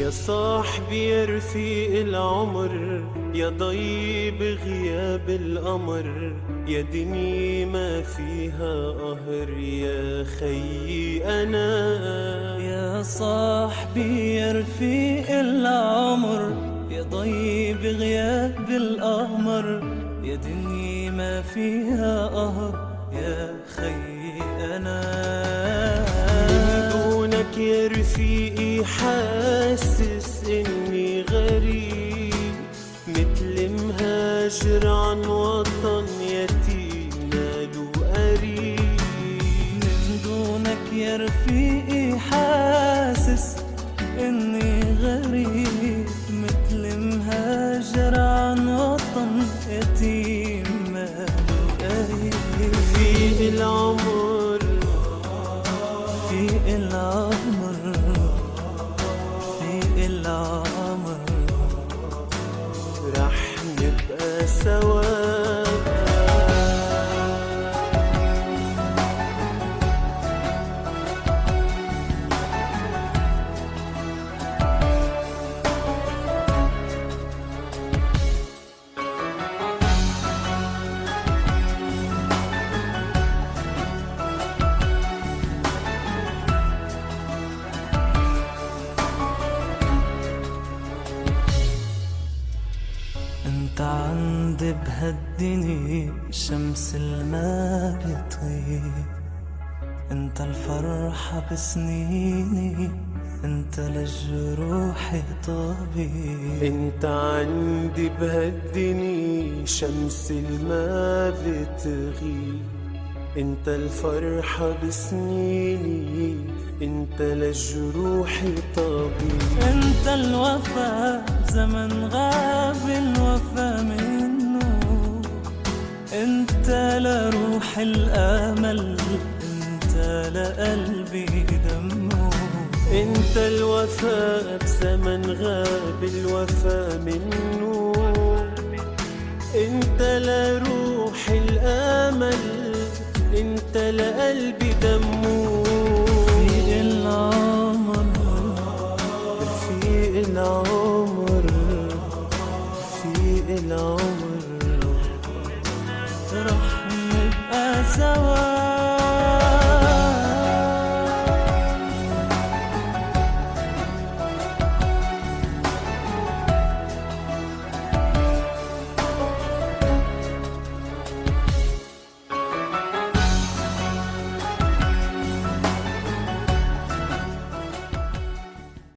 يا صاحبي يا رفيق العمر، يا ضي بغياب القمر، يا دنيا ما فيها قهر، يا خيي أنا. يا صاحبي يا رفيق العمر، يا ضي بغياب القمر، يا دنيا ما فيها قهر، يا خيي أنا. من دونك يا رفيقي حاسس إني غريب، متل مهاجر عن وطن يتيم ماله قريب. من دونك يا رفيقي حاسس إني غريب، متل مهاجر عن وطن يتيم ماله قريب. رفيق العمر، رفيق العمر، رفيق العمر، رح نبقى سوا. انت عندي بهالدنيا شمس الما بتغيب، انت الفرحة بسنيني، انت لجروحي طبيب. انت عندي بهالدنيا شمس الما بتغيب، انت الفرحة بسنيني، انت لجروحي طبيب. انت الوفا زمن غاب الوفا منه، انت لروح الامل، انت لقلبي دمه. انت الوفا بزمن غاب الوفا منه، انت لروح الامل، انت لقلبي دمه. رفيق العمر، رفيق العمر، رفيق العمر.